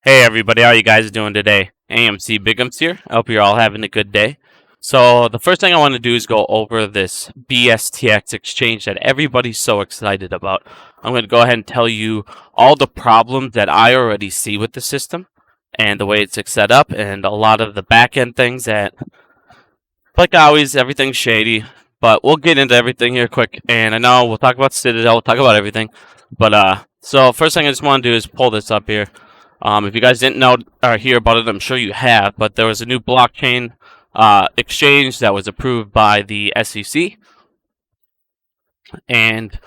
Hey everybody, how you guys doing today? AMC Bigums here. I hope you're all having a good day. So the first thing I want to do is go over this BSTX exchange that everybody's so excited about. I'm going to go ahead and tell you all the problems that I already see with the system and the way it's set up and a lot of the back end things that, like always, everything's shady. But we'll get into everything here quick. And I know we'll talk about Citadel, we'll talk about everything. But so first thing I just want to do is pull this up here. If you guys didn't know or hear about it, I'm sure you have, but there was a new blockchain exchange that was approved by the SEC. And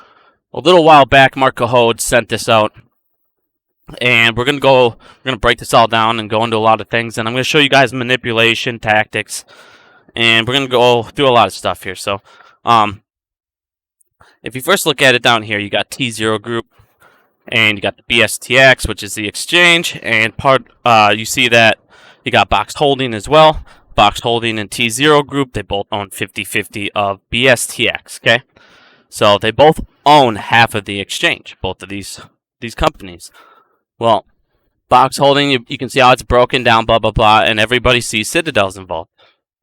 a little while back, Mark Cahode sent this out. And we're gonna break this all down and go into a lot of things. And I'm gonna show you guys manipulation tactics. And we're gonna go through a lot of stuff here. So, if you first look at it down here, you got T0 Group. And you got the BSTX, which is the exchange, and you see that you got Box Holding as well. Box Holding and T0 Group, they both own 50-50 of BSTX, okay? So they both own half of the exchange, both of these companies. Well, Box Holding, you can see how it's broken down, blah, blah, blah, and everybody sees Citadel's involved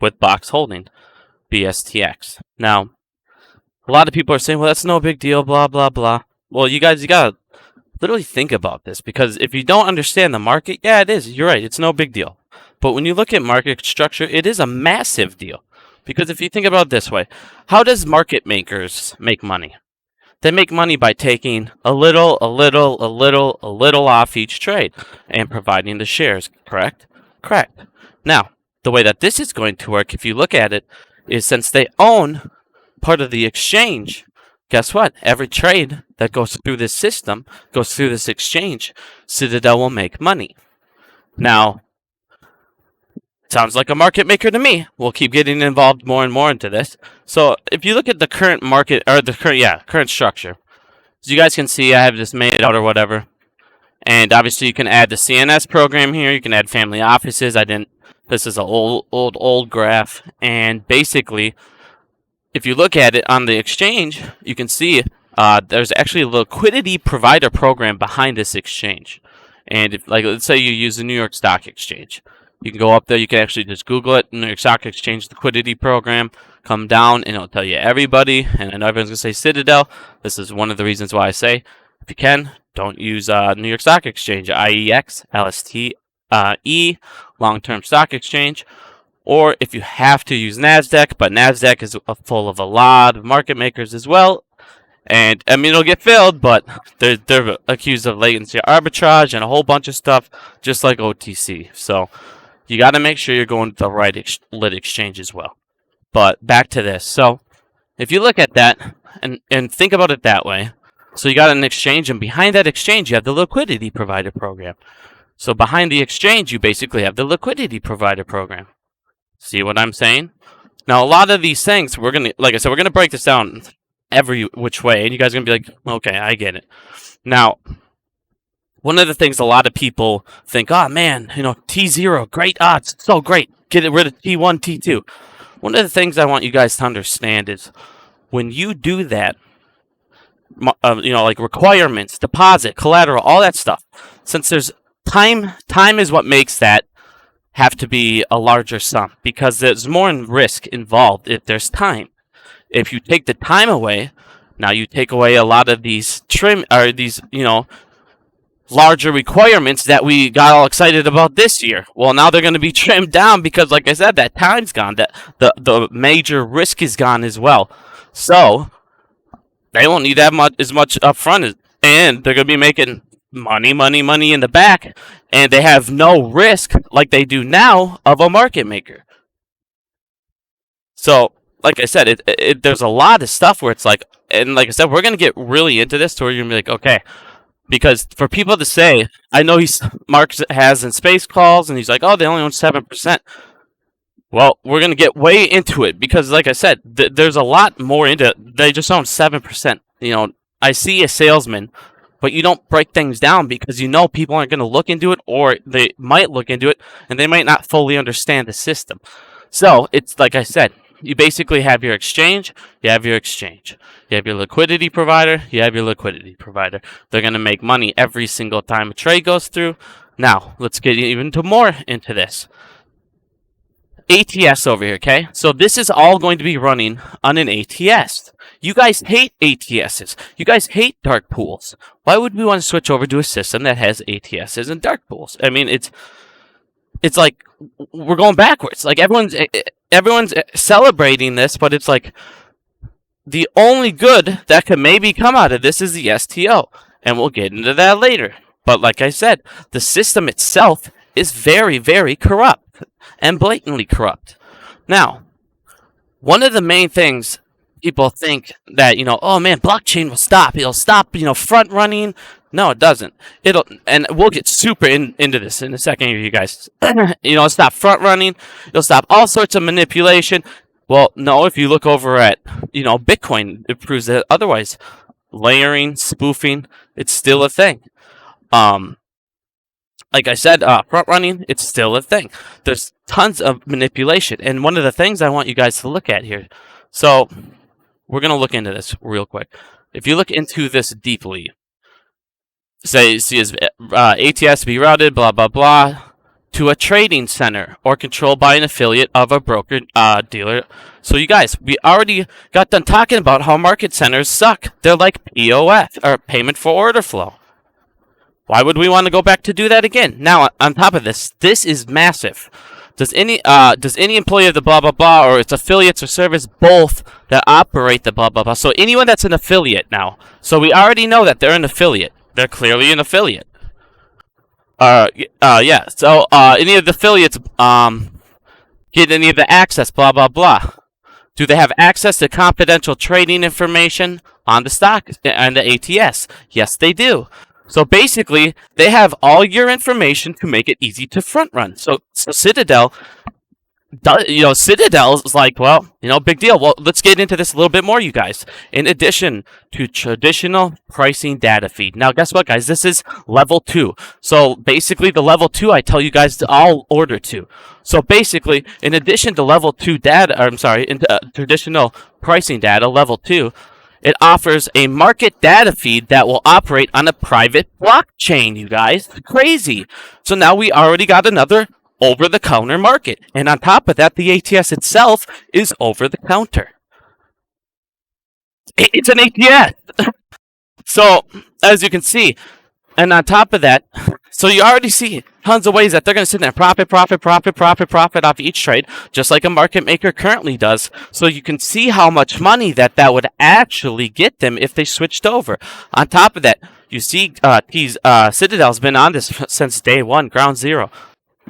with Box Holding, BSTX. Now, a lot of people are saying, well, that's no big deal, blah, blah, blah. Well, you gotta literally think about this, because if you don't understand the market, yeah, it is. You're right. It's no big deal. But when you look at market structure, it is a massive deal. Because if you think about it this way, how does market makers make money? They make money by taking a little off each trade and providing the shares, correct? Correct. Now, the way that this is going to work, if you look at it, is since they own part of the exchange, guess what? Every trade that goes through this system, goes through this exchange, Citadel will make money. Now, sounds like a market maker to me. We'll keep getting involved more and more into this. So if you look at the current market, or the current structure, as you guys can see, I have this made out or whatever. And obviously you can add the CNS program here. You can add family offices. This is an old graph. And basically, if you look at it on the exchange, you can see there's actually a liquidity provider program behind this exchange. And if, let's say you use the New York Stock Exchange, you can go up there. You can actually just Google it, New York Stock Exchange liquidity program. Come down, and it'll tell you everybody. And I know everyone's gonna say Citadel. This is one of the reasons why I say, if you can, don't use New York Stock Exchange, IEX, LSTE, long-term stock exchange. Or if you have to, use NASDAQ, but NASDAQ is full of a lot of market makers as well. And, I mean, it'll get filled, but they're accused of latency arbitrage and a whole bunch of stuff, just like OTC. So, you got to make sure you're going to the right lit exchange as well. But, back to this. So, if you look at that and think about it that way, so you got an exchange, and behind that exchange, you have the liquidity provider program. So, behind the exchange, you basically have the liquidity provider program. See what I'm saying? Now, a lot of these things, like I said, we're gonna break this down every which way, and you guys are gonna be like, okay, I get it. Now, one of the things a lot of people think, oh man, T0, great odds, so great, get rid of T1, T2. One of the things I want you guys to understand is when you do that, like requirements, deposit, collateral, all that stuff, since there's time is what makes that have to be a larger sum, because there's more risk involved if there's time. If you take the time away, now you take away a lot of these larger requirements that we got all excited about this year. Well, now they're going to be trimmed down because, like I said, that time's gone. That the major risk is gone as well. So they won't need as much upfront, and they're going to be making money in the back, and they have no risk like they do now of a market maker. So, like I said, there's a lot of stuff where it's like, and like I said, we're going to get really into this to where you're going to be like, okay, because for people to say, I know Mark has in space calls, and he's like, oh, they only own 7%. Well, we're going to get way into it, because like I said, there's a lot more into it. They just own 7%. I see a salesman, but you don't break things down, because people aren't going to look into it, or they might look into it, and they might not fully understand the system. So, it's like I said, you basically have your exchange, you have your exchange. You have your liquidity provider, you have your liquidity provider. They're going to make money every single time a trade goes through. Now, let's get even more into this. ATS over here, okay? So this is all going to be running on an ATS. You guys hate ATSs. You guys hate dark pools. Why would we want to switch over to a system that has ATSs and dark pools? I mean, it's like we're going backwards. Like everyone's celebrating this, but it's like the only good that could maybe come out of this is the STO, and we'll get into that later. But like I said, the system itself is very, very corrupt and blatantly corrupt. Now, one of the main things people think that, oh man, blockchain will stop. It'll stop, front running. No, it doesn't. And we'll get super into this in a second, you guys. It'll stop front running. It'll stop all sorts of manipulation. Well, no, if you look over at, Bitcoin, it proves that otherwise. Layering, spoofing, it's still a thing. Like I said, front running, it's still a thing. There's tons of manipulation. And one of the things I want you guys to look at here. So, we're going to look into this real quick. If you look into this deeply, see as ATS be routed, blah, blah, blah, to a trading center or controlled by an affiliate of a broker dealer. So you guys, we already got done talking about how market centers suck. They're like POF, or payment for order flow. Why would we want to go back to do that again? Now, on top of this, this is massive. Does any employee of the blah, blah, blah, or its affiliates or service both that operate the blah, blah, blah. So anyone that's an affiliate now. So we already know that they're an affiliate. They're clearly an affiliate. Yeah. So, any of the affiliates, get any of the access, blah, blah, blah. Do they have access to confidential trading information on the stock and the ATS? Yes, they do. So basically, they have all your information to make it easy to front run. So Citadel, Citadel's like, well, big deal. Well, let's get into this a little bit more, you guys. In addition to traditional pricing data feed. Now, guess what, guys? This is level 2. So basically, the level 2 I tell you guys to all order to. So basically, in addition to level 2 data, traditional pricing data, level 2, it offers a market data feed that will operate on a private blockchain, you guys. Crazy. So now we already got another over-the-counter market. And on top of that, the ATS itself is over-the-counter. It's an ATS. So, as you can see, and on top of that, so you already see tons of ways that they're going to sit there and profit off each trade, just like a market maker currently does. So you can see how much money that would actually get them if they switched over. On top of that, you see Citadel's been on this since day one, ground zero.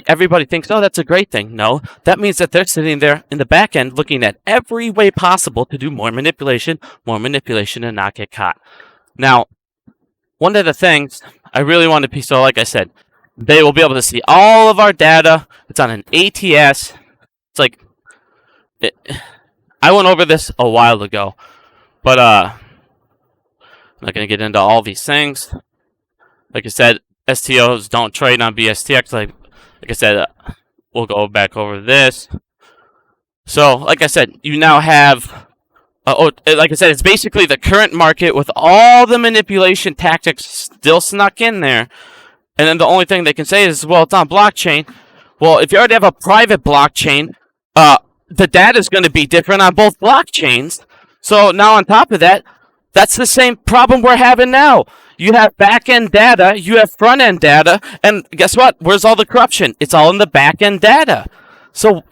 Everybody thinks, oh, that's a great thing. No, that means that they're sitting there in the back end looking at every way possible to do more manipulation, and not get caught. Now, one of the things I really want to be, so like I said, they will be able to see all of our data. It's on an ATS. It's like, I went over this a while ago, but I'm not going to get into all these things. Like I said, STOs don't trade on BSTX. Like I said, we'll go back over this. So, like I said, you now have... like I said, it's basically the current market with all the manipulation tactics still snuck in there. And then the only thing they can say is, well, it's on blockchain. Well, if you already have a private blockchain, the data is going to be different on both blockchains. So now on top of that, that's the same problem we're having now. You have back-end data, you have front-end data, and guess what? Where's all the corruption? It's all in the back-end data. So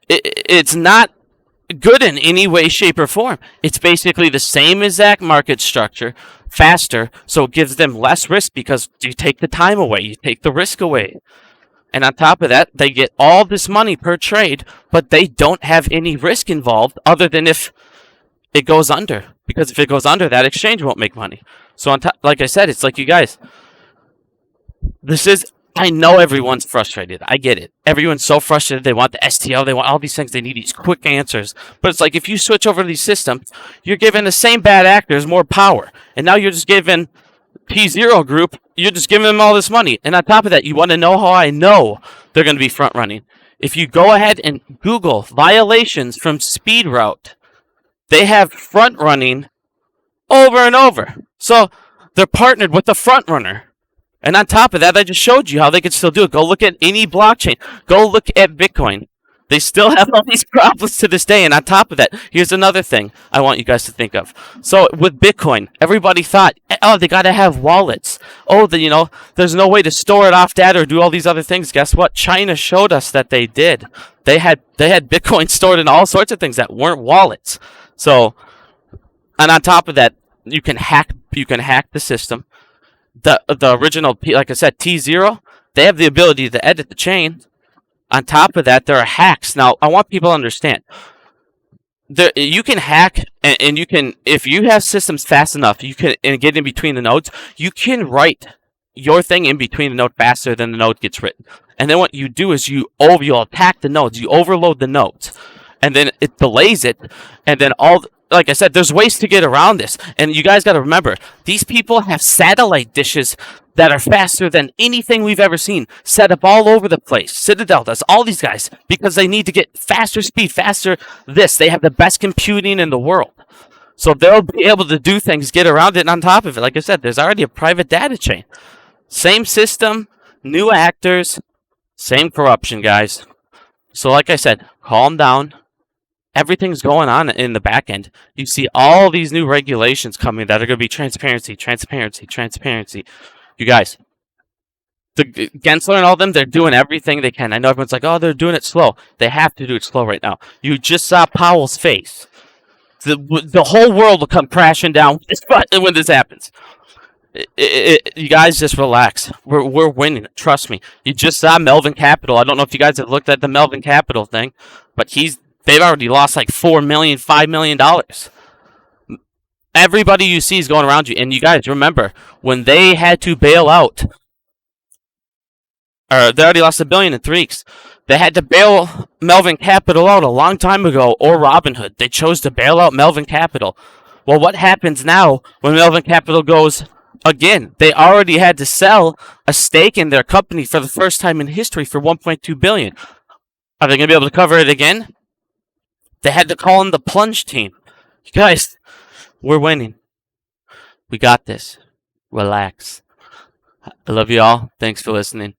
it's not good in any way, shape, or form. It's basically the same exact market structure, faster, so it gives them less risk because you take the time away, you take the risk away. And on top of that, they get all this money per trade, but they don't have any risk involved other than if it goes under. Because if it goes under, that exchange won't make money. So on top, like I said, it's like, you guys, I know everyone's frustrated. I get it. Everyone's so frustrated. They want the STO. They want all these things. They need these quick answers. But it's like, if you switch over to these systems, you're giving the same bad actors more power. And now you're just giving T0 group, you're just giving them all this money. And on top of that, you want to know how I know they're going to be front running. If you go ahead and Google violations from SpeedRoute, they have front running over and over. So they're partnered with the front runner. And on top of that, I just showed you how they could still do it. Go look at any blockchain. Go look at Bitcoin. They still have all these problems to this day. And on top of that, here's another thing I want you guys to think of. So with Bitcoin, everybody thought, oh, they got to have wallets. Oh, there's no way to store it off data or do all these other things. Guess what? China showed us that they did. They had Bitcoin stored in all sorts of things that weren't wallets. So, and on top of that, you can hack the system. The original, like I said, T0, they have the ability to edit the chain. On top of that, there are hacks. Now, I want people to understand. You can hack, and you can, if you have systems fast enough, you can and get in between the nodes, you can write your thing in between the node faster than the node gets written. And then what you do is you'll attack the nodes, you overload the nodes, and then it delays it, and then like I said, there's ways to get around this. And you guys got to remember, these people have satellite dishes that are faster than anything we've ever seen, set up all over the place. Citadel does, all these guys, because they need to get faster speed, faster this. They have the best computing in the world. So they'll be able to do things, get around it, and on top of it, like I said, there's already a private data chain. Same system, new actors, same corruption, guys. So like I said, calm down. Everything's going on in the back end. You see all these new regulations coming that are going to be transparency. You guys, the Gensler and all them, they're doing everything they can. I know everyone's like, oh, they're doing it slow. They have to do it slow right now. You just saw Powell's face. The whole world will come crashing down when this happens. You guys just relax. We're winning. Trust me. You just saw Melvin Capital. I don't know if you guys have looked at the Melvin Capital thing, but they've already lost like $4 million, $5 million. Everybody you see is going around you. And you guys remember, when they had to bail out, or they already lost $1 billion in 3 weeks. They had to bail Melvin Capital out a long time ago, or Robinhood. They chose to bail out Melvin Capital. Well, what happens now when Melvin Capital goes again? They already had to sell a stake in their company for the first time in history for $1.2 billion. Are they going to be able to cover it again? They had to call in the plunge team. You guys, we're winning. We got this. Relax. I love you all. Thanks for listening.